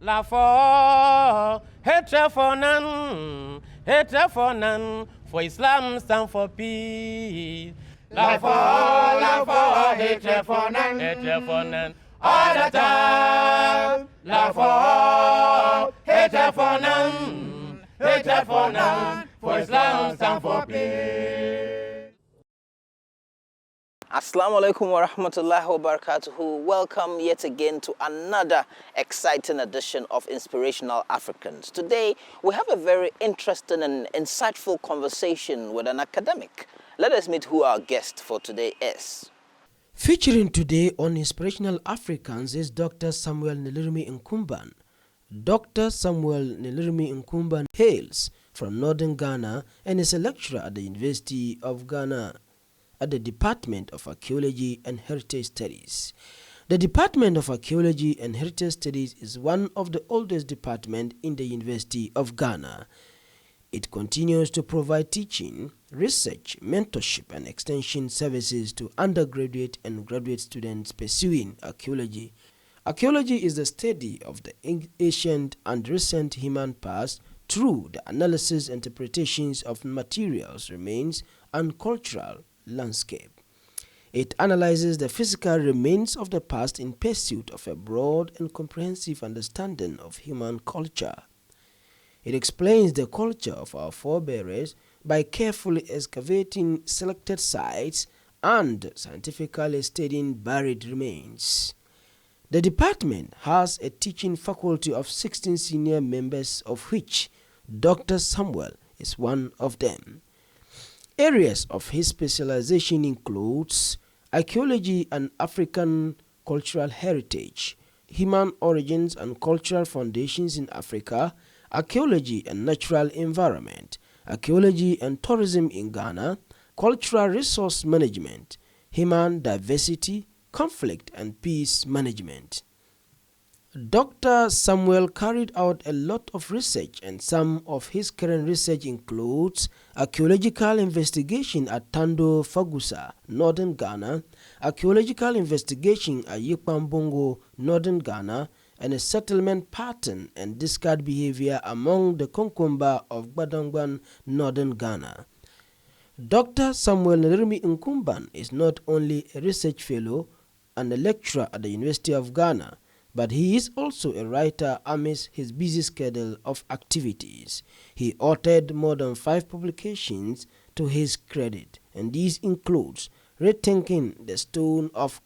La for hatred for none, for Islam stand for peace. La for hatred for none, all the time. La for hatred for none, for Islam stand for peace. Assalamu alaikum wa rahmatullahi wa barakatuhu. Welcome yet again to another exciting edition of Inspirational Africans. Today, we have a very interesting and insightful conversation with an academic. Let us meet who our guest for today is. Featuring today on Inspirational Africans is Dr. Samuel Nilirmi Nkumban. Dr. Samuel Nilirmi Nkumban hails from northern Ghana and is a lecturer at the University of Ghana at the Department of Archaeology and Heritage Studies. The Department of Archaeology and Heritage Studies is one of the oldest departments in the University of Ghana. It continues to provide teaching, research, mentorship, and extension services to undergraduate and graduate students pursuing archaeology. Archaeology is the study of the ancient and recent human past through the analysis and interpretations of materials, remains, and cultural landscape. It analyzes the physical remains of the past in pursuit of a broad and comprehensive understanding of human culture. It explains the culture of our forebears by carefully excavating selected sites and scientifically studying buried remains. The department has a teaching faculty of 16 senior members, of which Dr. Samuel is one of them. Areas of his specialization includes archaeology and African cultural heritage, human origins and cultural foundations in Africa, archaeology and natural environment, archaeology and tourism in Ghana, cultural resource management, human diversity, conflict and peace management. Dr. Samuel carried out a lot of research, and some of his current research includes archaeological investigation at Tando Fagusa, northern Ghana, archaeological investigation at Yipambongo, northern Ghana, and a settlement pattern and discard behavior among the Konkomba of Badangban, northern Ghana. Dr. Samuel Nilirmi Nkumban is not only a research fellow and a lecturer at the University of Ghana, but he is also a writer amidst his busy schedule of activities. He authored more than 5 publications to his credit, and these includes Rethinking the Stone of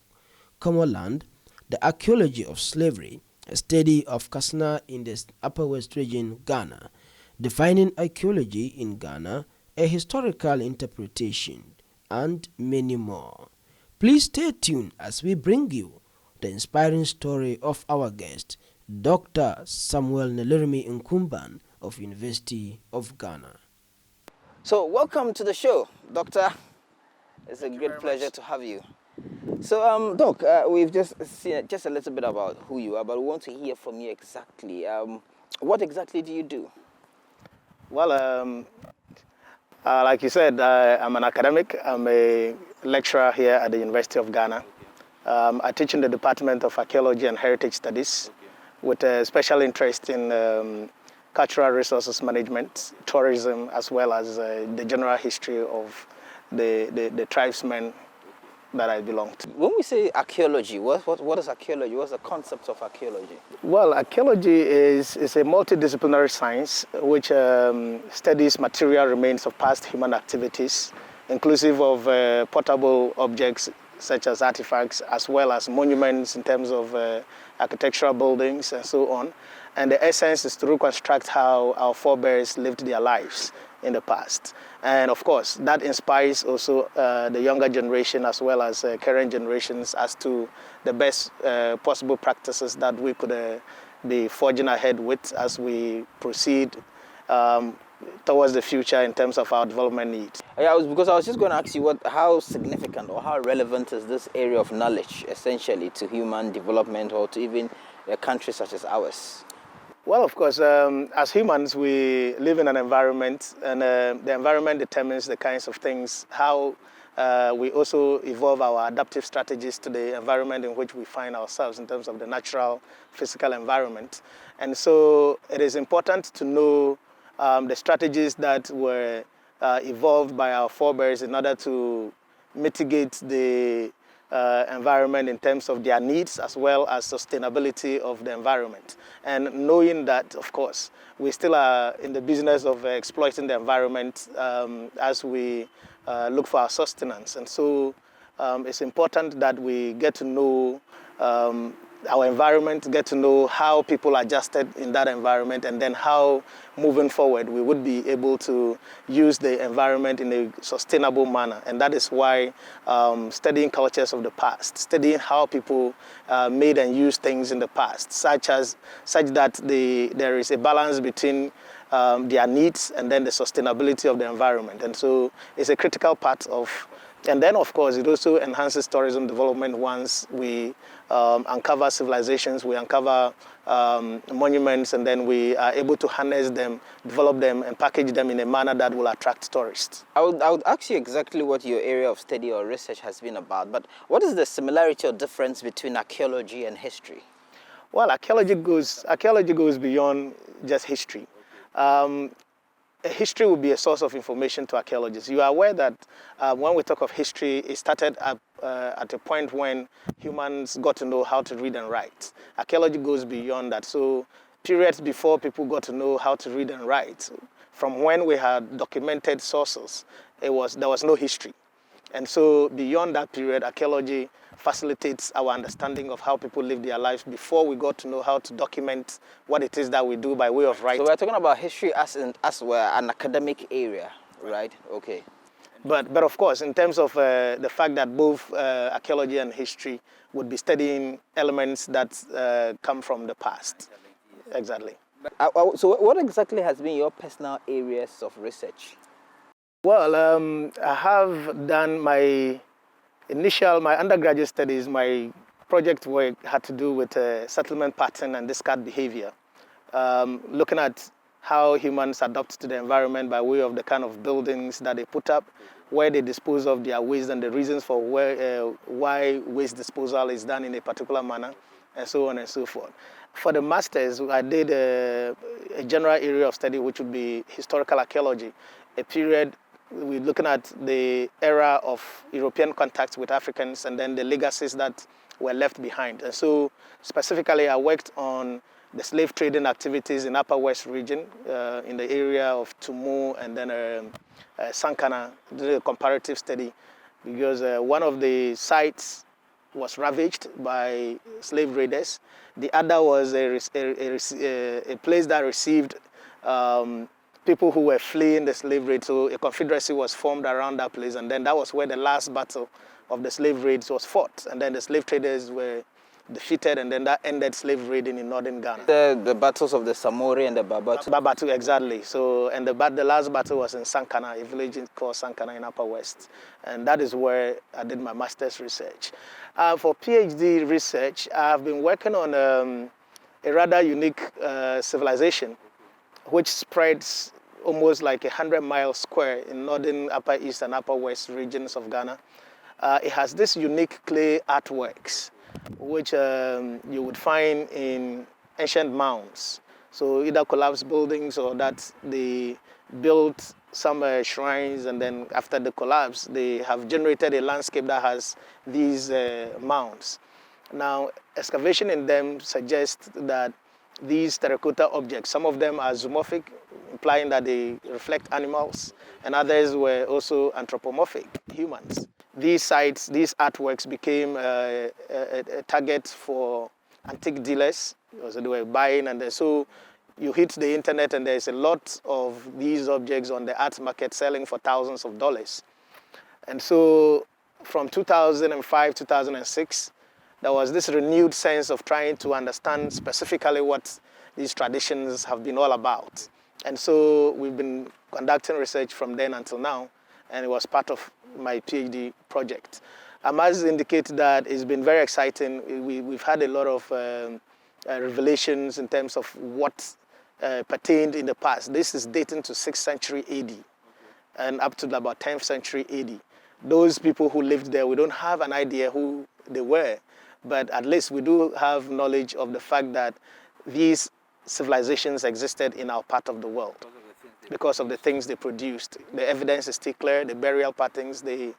Comoland, The Archaeology of Slavery, a study of Kasna in the Upper West Region, Ghana, Defining Archaeology in Ghana, a historical interpretation, and many more. Please stay tuned as we bring you the inspiring story of our guest, Dr. Samuel Nilirmi Nkumban of University of Ghana. So, welcome to the show, Doctor. It's a great pleasure to have you. So, Doc, we've just seen just a little bit about who you are, but we want to hear from you exactly. What exactly do you do? Well, like you said, I'm an academic. I'm a lecturer here at the University of Ghana. I teach in the Department of Archaeology and Heritage Studies with a special interest in cultural resources management, tourism, as well as the general history of the tribesmen that I belong to. When we say archaeology, what is archaeology? What's the concept of archaeology? Well, archaeology is a multidisciplinary science which studies material remains of past human activities, inclusive of portable objects such as artifacts, as well as monuments in terms of architectural buildings and so on. And the essence is to reconstruct how our forebears lived their lives in the past. And of course, that inspires also the younger generation as well as current generations as to the best possible practices that we could be forging ahead with as we proceed towards the future in terms of our development needs. Yeah, because I was just going to ask you how significant or how relevant is this area of knowledge essentially to human development or to even a country such as ours? Well, of course, as humans, we live in an environment, and the environment determines the kinds of things, how we also evolve our adaptive strategies to the environment in which we find ourselves in terms of the natural physical environment. And so it is important to know the strategies that were evolved by our forebears in order to mitigate the environment in terms of their needs as well as sustainability of the environment. And knowing that, of course, we still are in the business of exploiting the environment as we look for our sustenance. And so it's important that we get to know our environment, get to know how people adjusted in that environment, and then how, moving forward, we would be able to use the environment in a sustainable manner. And that is why studying cultures of the past, studying how people made and used things in the past, such that there is a balance between their needs and then the sustainability of the environment. And so it's a critical part of. And then, of course, it also enhances tourism development once we uncover civilizations, we uncover monuments, and then we are able to harness them, develop them, and package them in a manner that will attract tourists. I would ask you exactly what your area of study or research has been about, but what is the similarity or difference between archaeology and history? Well, archaeology goes beyond just history. History will be a source of information to archaeologists. You are aware that when we talk of history, it started at a point when humans got to know how to read and write. Archaeology goes beyond that. So periods before people got to know how to read and write, from when we had documented sources, there was no history. And so beyond that period, archaeology facilitates our understanding of how people live their lives before we got to know how to document what it is that we do by way of writing. So we're talking about history as we're an academic area, right? Okay. But of course, in terms of the fact that both archaeology and history would be studying elements that come from the past. Exactly. So what exactly has been your personal areas of research? Well, I have done my undergraduate studies. My project work had to do with settlement pattern and discard behavior, looking at how humans adapt to the environment by way of the kind of buildings that they put up, where they dispose of their waste, and the reasons for why waste disposal is done in a particular manner, and so on and so forth. For the master's, I did a general area of study, which would be historical archaeology, a period we're looking at the era of European contacts with Africans and then the legacies that were left behind. And so specifically, I worked on the slave trading activities in Upper West region, in the area of Tumu and then Sankana, did a comparative study because one of the sites was ravaged by slave raiders. The other was a place that received people who were fleeing the slave raid. So a confederacy was formed around that place, and then that was where the last battle of the slave raids was fought. And then the slave traders were defeated, and then that ended slave raiding in northern Ghana. The battles of the Samori and the Babatu. Babatu, exactly. So, and the last battle was in Sankana, a village called Sankana in Upper West. And that is where I did my master's research. For PhD research, I've been working on a rather unique civilization, which spreads almost like 100 miles square in northern, upper east, and upper west regions of Ghana. It has this unique clay artworks, which you would find in ancient mounds. So either collapsed buildings or that they built some shrines, and then after the collapse, they have generated a landscape that has these mounds. Now, excavation in them suggests that these terracotta objects, some of them are zoomorphic, implying that they reflect animals, and others were also anthropomorphic, humans. These sites, these artworks became a target for antique dealers. So they were buying, and so you hit the internet and there's a lot of these objects on the art market selling for thousands of dollars. And so from 2005, 2006, there was this renewed sense of trying to understand specifically what these traditions have been all about. And so we've been conducting research from then until now, and it was part of my PhD project. I must indicate that it's been very exciting. We've had a lot of revelations in terms of what pertained in the past. This is dating to 6th century AD and up to about 10th century AD. those people who lived there, we don't have an idea who they were, but at least we do have knowledge of the fact that these civilizations existed in our part of the world because of the things they produced. The evidence is still clear, the burial patterns they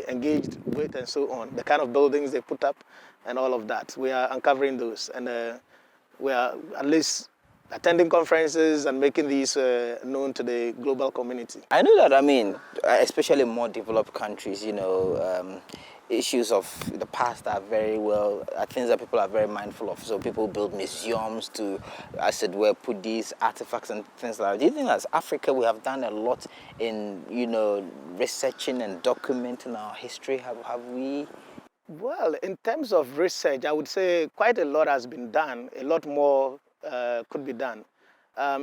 engaged with and so on, the kind of buildings they put up and all of that. We are uncovering those, and we are at least attending conferences and making these known to the global community. I know that, I mean, especially more developed countries, you know, issues of the past are very well, things that people are very mindful of. So people build museums to, as it were, put these artifacts and things like that. Do you think as Africa we have done a lot in, you know, researching and documenting our history? Have we? Well, in terms of research, I would say quite a lot has been done. A lot more could be done.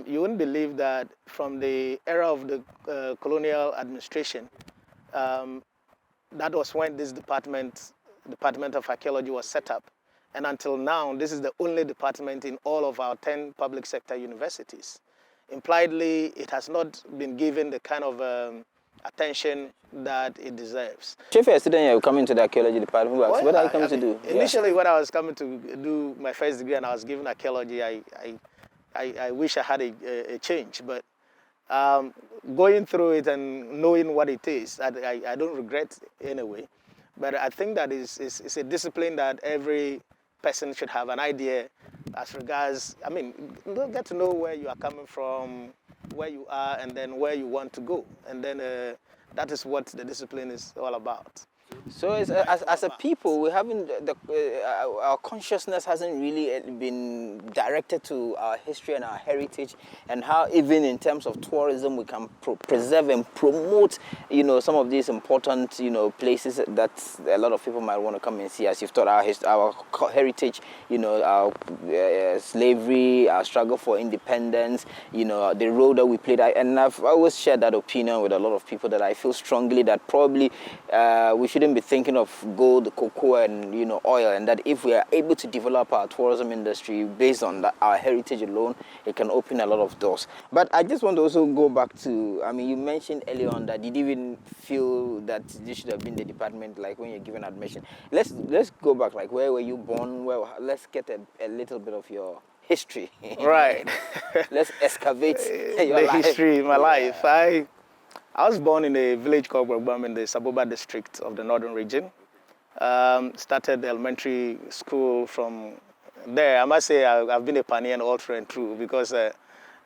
You wouldn't believe that from the era of the colonial administration, that was when this Department of Archaeology was set up. And until now, this is the only department in all of our 10 public sector universities. Impliedly, it has not been given the kind of attention that it deserves. If you're a student, you're coming to the archaeology department, what are you coming to do? Initially, when I was coming to do my first degree and I was given archaeology, I wish I had a change. But going through it and knowing what it is, I don't regret anyway. But I think that it's a discipline that every person should have an idea as regards, I mean, get to know where you are coming from, where you are, and then where you want to go. And then that is what the discipline is all about. So as a people, we haven't our consciousness hasn't really been directed to our history and our heritage, and how even in terms of tourism we can preserve and promote, you know, some of these important, you know, places that a lot of people might want to come and see. As you've taught our heritage, you know, our slavery, our struggle for independence, you know, the role that we played. And I've always shared that opinion with a lot of people that I feel strongly that probably we shouldn't be thinking of gold, cocoa, and, you know, oil, and that if we are able to develop our tourism industry based on that, our heritage alone, it can open a lot of doors. But I just want to also go back to, I mean, you mentioned earlier on that you didn't even feel that this should have been the department, like when you're given admission. Let's go back, like where were you born? Let's get a little bit of your history. Right. Let's excavate your the life. history in my life. I was born in a village called Bogbam in the Saboba district of the northern region. Started the elementary school from there. I must say I've been a pioneer all through and through, because I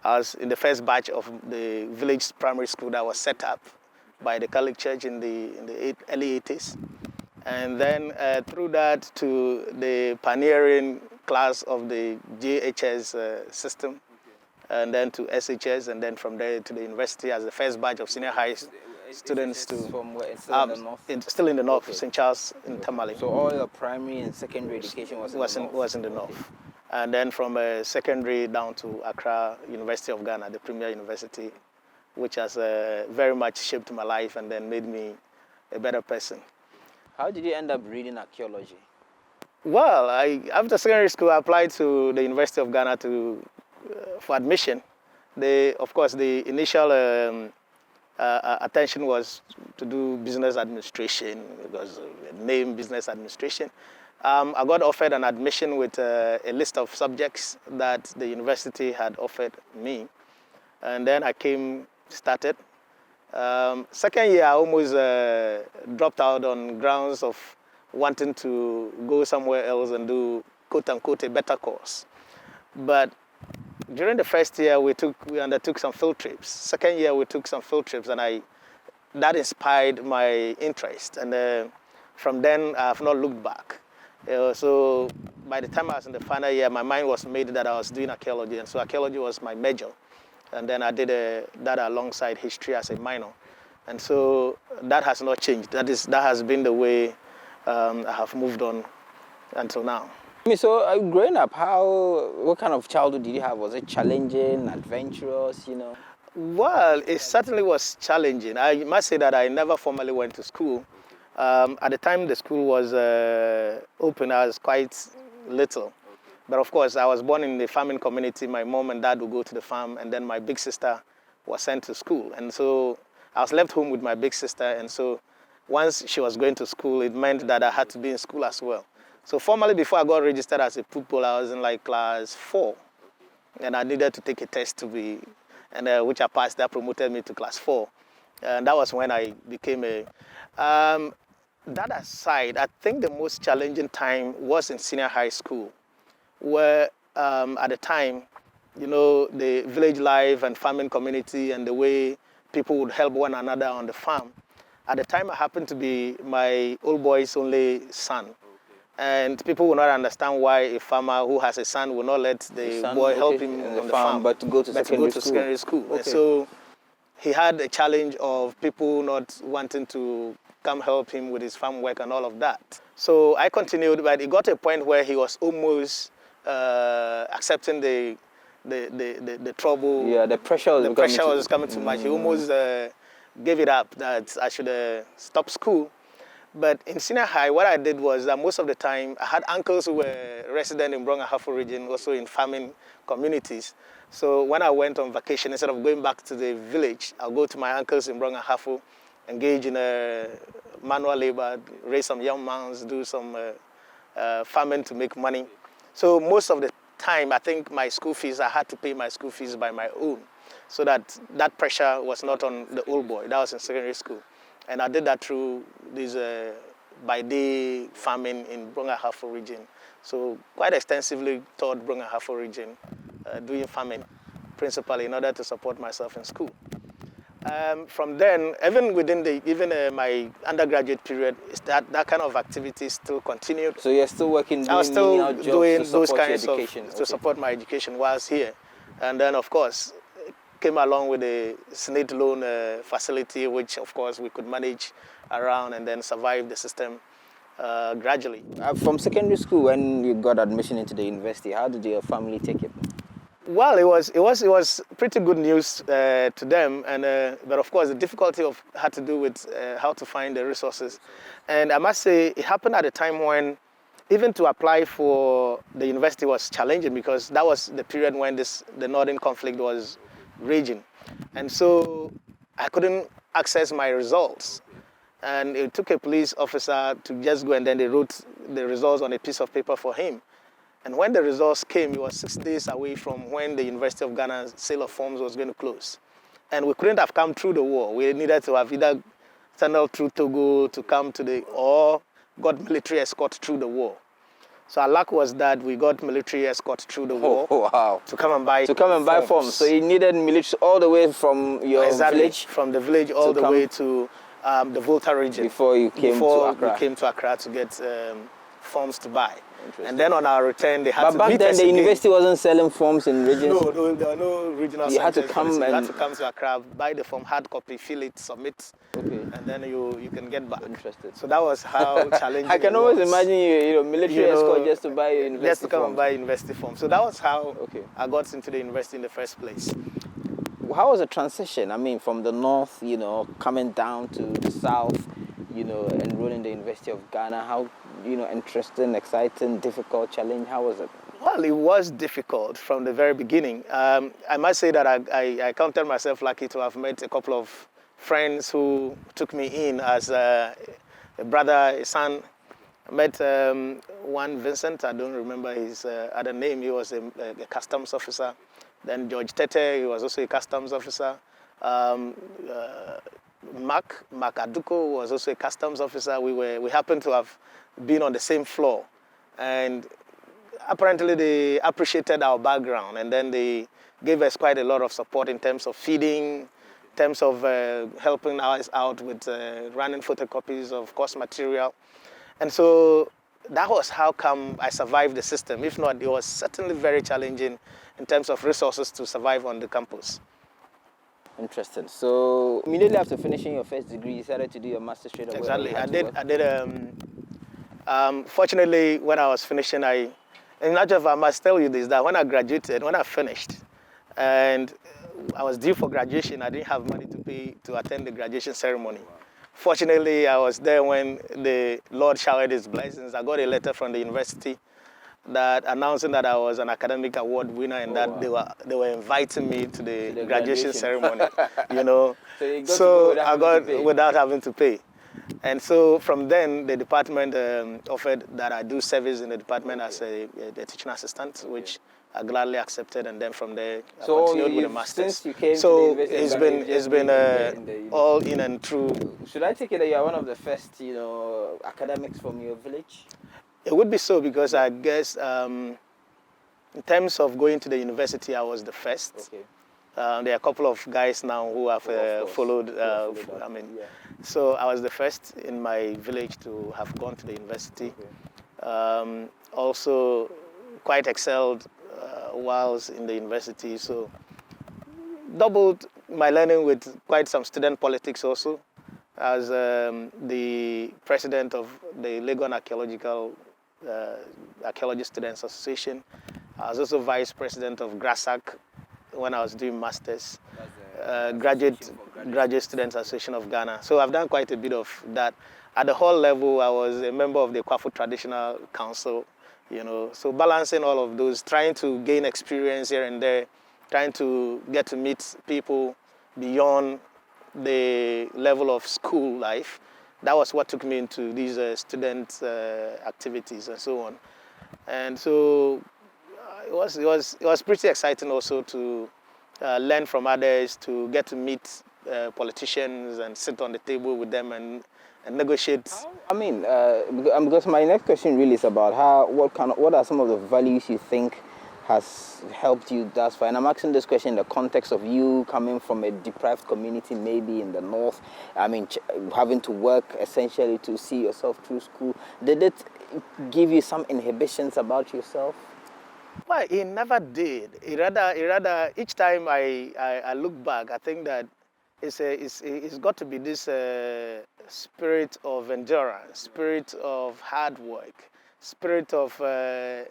was in the first batch of the village primary school that was set up by the Catholic Church in the early 80s. And then through that to the pioneering class of the JHS system, and then to SHS, and then from there to the university as the first batch of senior high students to from where? It's still in the north? still in the north, Okay. St. Charles in Tamale. So all your primary and secondary education was in the north. And then from secondary down to Accra, University of Ghana, the premier university, which has very much shaped my life and then made me a better person. How did you end up reading archaeology? Well, after secondary school, I applied to the University of Ghana for admission. Of course, the initial attention was to do business administration, because the name business administration. I got offered an admission with a list of subjects that the university had offered me. And then I started. Second year, I almost dropped out on grounds of wanting to go somewhere else and do, quote unquote, a better course. But during the first year, we undertook some field trips. Second year, we took some field trips, and that inspired my interest. And from then, I have not looked back. So by the time I was in the final year, my mind was made that I was doing archaeology, and so archaeology was my major. And then I did that alongside history as a minor. And so that has not changed. That has been the way I have moved on until now. So growing up, what kind of childhood did you have? Was it challenging, adventurous, you know? Well, it certainly was challenging. I must say that I never formally went to school. At the time the school was open, I was quite little. But of course, I was born in the farming community. My mom and dad would go to the farm, and then my big sister was sent to school. And so I was left home with my big sister, and so once she was going to school, it meant that I had to be in school as well. So formally, before I got registered as a pupil, I was in like class 4, and I needed to take a test to be, and which I passed. That promoted me to class 4, and that was when I became a. That aside, I think the most challenging time was in senior high school, where at the time, you know, the village life and farming community and the way people would help one another on the farm. At the time, I happened to be my old boy's only son. And people will not understand why a farmer who has a son will not let the boy help him on the farm, but to go to secondary school. Okay. And so he had a challenge of people not wanting to come help him with his farm work and all of that. So I continued, but it got to a point where he was almost accepting the trouble. Yeah, the pressure was coming too much. He almost gave it up that I should stop school. But in senior high, what I did was that most of the time, I had uncles who were resident in Brong-Ahafo region, also in farming communities. So when I went on vacation, instead of going back to the village, I'll go to my uncles in Brong-Ahafo, engage in manual labor, raise some young mounds, do some farming to make money. So most of the time, I think my school fees, I had to pay my school fees by my own, so that pressure was not on the old boy. That was in secondary school. And I did that through this by-day farming in Brong-Ahafo region. So quite extensively taught Brong-Ahafo region, doing farming principally in order to support myself in school. From then, even within my undergraduate period, that kind of activity still continued. So you're still working, doing I was still doing those kinds of to support my education whilst here. And then, of course, came along with the SNID loan facility, which, of course, we could manage around and then survive the system gradually. From secondary school, when you got admission into the university, how did your family take it? Well, it was pretty good news to them, and but of course the difficulty had to do with how to find the resources. And I must say it happened at a time when even to apply for the university was challenging, because that was the period when the northern conflict was raging, and so I couldn't access my results. And it took a police officer to just go, and then they wrote the results on a piece of paper for him. And when the results came, it was 6 days away from when the University of Ghana's sale of forms was going to close. And we couldn't have come through the war. We needed to have either tunneled through Togo to come to or got military escort through the war. So our luck was that we got military escort through the war. Oh, wow. To come and buy forms. So you needed military all the way from your village? From the village all the way to the Volta region. Before you came to Accra? We came to Accra to get forms to buy. And then on our return, they had to meet us But back then, the university wasn't selling forms in regions? No, there were no regional You had to centers. come You had to come to Accra, buy the form, hard copy, fill it, submit, and then you can get back. Interested. So that was how challenging I can always imagine you military escort just to buy university just to come forms. and buy university forms. So that was how I got into the university in the first place. How was the transition? I mean, from the north, coming down to the south, enrolling in the University of Ghana. How, interesting, exciting, difficult, challenge? How was it? Well, it was difficult from the very beginning. I must say that I counted myself lucky to have met a couple of friends who took me in as a brother, a son. I met one Vincent, I don't remember his other name. He was a customs officer. Then George Tete, he was also a customs officer. Mark Aduko was also a customs officer. We happened to have been on the same floor, and apparently they appreciated our background, and then they gave us quite a lot of support in terms of feeding, in terms of helping us out with running photocopies of course material. And so that was how come I survived the system. If not, it was certainly very challenging in terms of resources to survive on the campus. Interesting. So immediately after finishing your first degree, you decided to do your master's straight away? Exactly. I did. Fortunately, when I was finishing, I must tell you this, that when I finished, and I was due for graduation, I didn't have money to pay to attend the graduation ceremony. Fortunately, I was there when the Lord showered his blessings. I got a letter from the university that announcing that I was an academic award winner and that they were inviting me to the graduation ceremony, you know. So, I got without having to pay. And so from then, the department offered that I do service in the department as a teaching assistant, which I gladly accepted, and then from there I continued with the masters. Since you came so to the it's been all in and through. Should I take it that you are one of the first, academics from your village? It would be so, because I guess in terms of going to the university, I was the first. Okay. There are a couple of guys now who have followed. So I was the first in my village to have gone to the university. Okay. Also, quite excelled whilst in the university. So doubled my learning with quite some student politics also. As the president of the Legon Archaeology Students Association. I was also vice president of GRASAC when I was doing masters, Graduate Students Association of Ghana. So I've done quite a bit of that. At the hall level, I was a member of the Kwafu Traditional Council, so balancing all of those, trying to gain experience here and there, trying to get to meet people beyond the level of school life. That was what took me into these student activities and so on. And so it was pretty exciting also to learn from others, to get to meet politicians and sit on the table with them and negotiate. Because my next question really is about what are some of the values you think has helped you thus far? And I'm asking this question in the context of you coming from a deprived community, maybe in the north. Having to work essentially to see yourself through school. Did it give you some inhibitions about yourself? Well, it never did. It rather each time I look back, I think that it's got to be this spirit of endurance, spirit of hard work, spirit of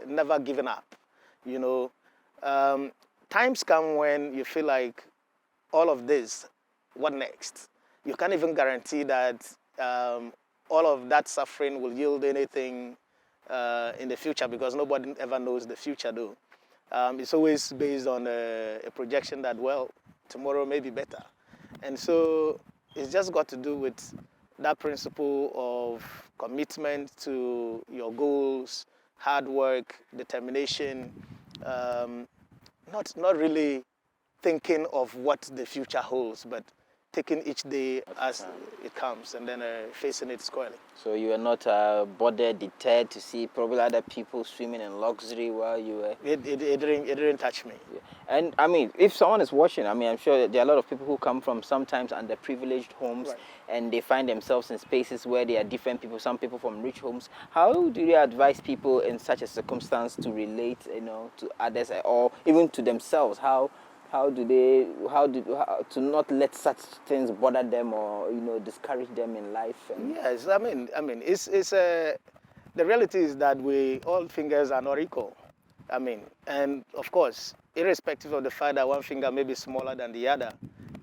never giving up. Times come when you feel like all of this, what next? You can't even guarantee that all of that suffering will yield anything in the future, because nobody ever knows the future though. It's always based on a projection that, well, tomorrow may be better. And so it's just got to do with that principle of commitment to your goals, hard work, determination, not really thinking of what the future holds, but taking each day as it comes and then facing it squarely. So you were not bothered, deterred to see probably other people swimming in luxury while you were... It didn't touch me. Yeah. And if someone is watching, I'm sure there are a lot of people who come from sometimes underprivileged homes, right, and they find themselves in spaces where there are different people, some people from rich homes. How do you advise people in such a circumstance to relate, to others or even to themselves? How to not let such things bother them or discourage them in life? Yes, it's the reality is that all fingers are not equal. And of course, irrespective of the fact that one finger may be smaller than the other,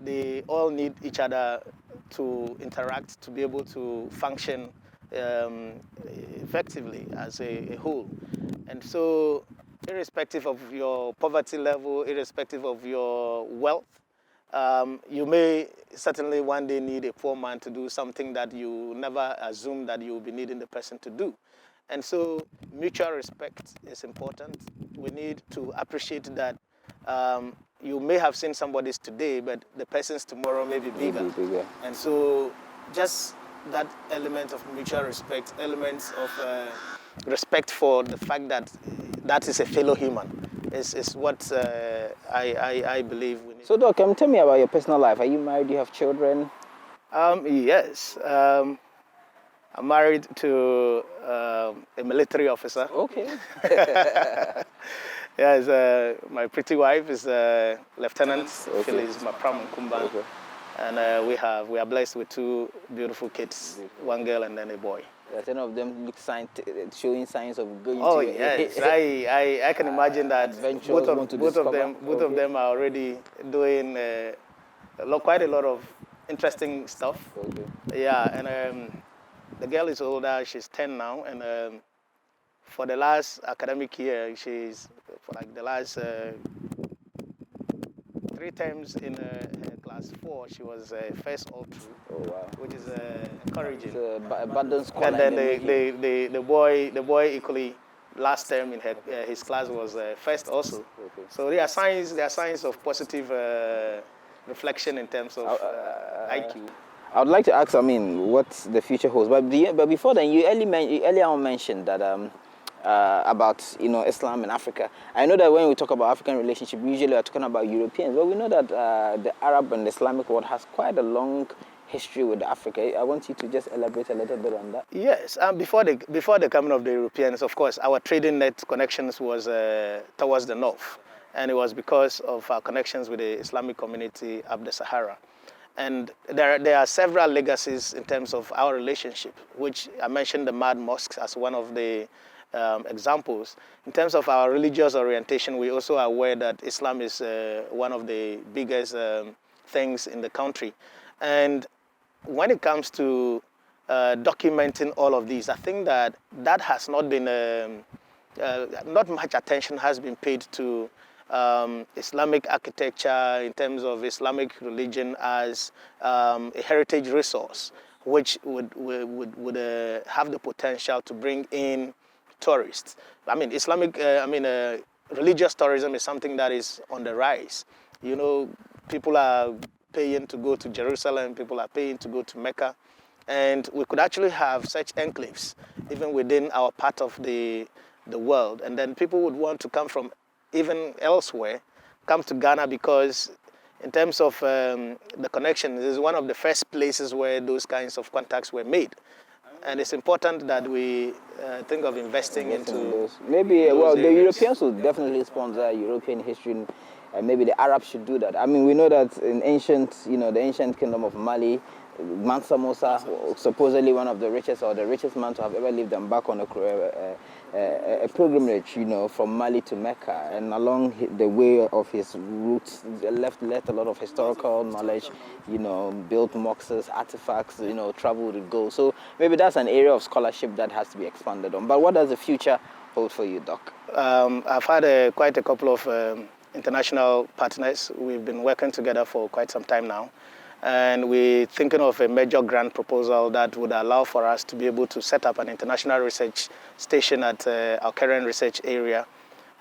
they all need each other to interact, to be able to function effectively as a whole. And so, irrespective of your poverty level, irrespective of your wealth, you may certainly one day need a poor man to do something that you never assumed that you will be needing the person to do. And so mutual respect is important. We need to appreciate that you may have seen somebody's today, but the person's tomorrow may be bigger. And so just that element of mutual respect, elements of respect for the fact that that is a fellow human is what I believe we need. So Doc, tell me about your personal life. Are you married? Do you have children? Yes. I'm married to a military officer. Okay. Yes, my pretty wife is Lieutenant Phyllis Mapram Kumban. Okay. And we are blessed with two beautiful kids, one girl and then a boy. Some of them look showing signs of going to... Oh, to yes. I can imagine that both of them are already doing quite a lot of interesting stuff. Okay. Yeah, and the girl is older. She's 10 now, and for the last academic year, she's for like the last 3 times in her class 4, she was first all through. Oh wow. Which is encouraging. It's abundance scholar. And then the boy equally last term in his class was first also. Okay. So there are signs of positive reflection in terms of IQ. I would like to ask, I mean, what the future holds. But before then, you earlier on mentioned that about Islam in Africa. I know that when we talk about African relationship, usually we're talking about Europeans, but we know that the Arab and Islamic world has quite a long history with Africa. I want you to just elaborate a little bit on that. Yes, before the coming of the Europeans, of course, our trading net connections was towards the north, and it was because of our connections with the Islamic community up the Sahara. And there are several legacies in terms of our relationship, which I mentioned the Mad Mosques as one of the examples. In terms of our religious orientation, we also are aware that Islam is one of the biggest things in the country. And when it comes to documenting all of these, I think that has not been, not much attention has been paid to Islamic architecture in terms of Islamic religion as a heritage resource, which would have the potential to bring in tourists. I mean, religious tourism is something that is on the rise. People are paying to go to Jerusalem, people are paying to go to Mecca, and we could actually have such enclaves even within our part of the world, and then people would want to come from even elsewhere, come to Ghana, because in terms of the connection, this is one of the first places where those kinds of contacts were made. And it's important that we think of investing into those. Maybe, those the areas. Europeans will definitely sponsor European history, and maybe the Arabs should do that. I mean, we know that in the ancient kingdom of Mali, Mansa Musa, supposedly one of the richest or the richest man to have ever lived, embarked on a pilgrimage, from Mali to Mecca, and along the way of his routes, left a lot of historical knowledge, built mosques, artifacts, traveled with gold. So maybe that's an area of scholarship that has to be expanded on. But what does the future hold for you, Doc? I've had quite a couple of international partners. We've been working together for quite some time now. And we're thinking of a major grant proposal that would allow for us to be able to set up an international research station at our current research area.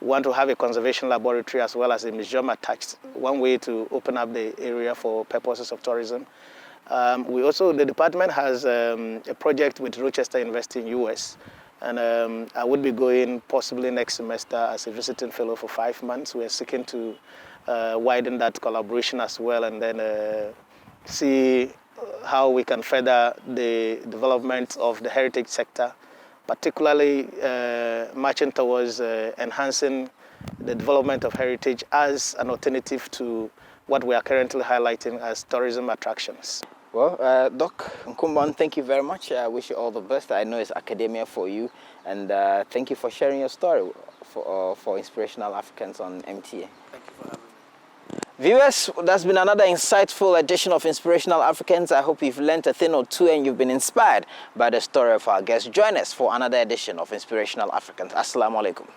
We want to have a conservation laboratory as well as a museum attached, one way to open up the area for purposes of tourism. The department has a project with Rochester University in US, and I would be going possibly next semester as a visiting fellow for 5 months. We're seeking to widen that collaboration as well, and then see how we can further the development of the heritage sector, particularly marching towards enhancing the development of heritage as an alternative to what we are currently highlighting as tourism attractions. Well, Doc Nkumban, thank you very much. I wish you all the best. I know it's academia for you, and thank you for sharing your story for Inspirational Africans on MTA. Thank you for having me. Viewers, that's been another insightful edition of Inspirational Africans. I hope you've learned a thing or two and you've been inspired by the story of our guests. Join us for another edition of Inspirational Africans. Assalamu alaikum.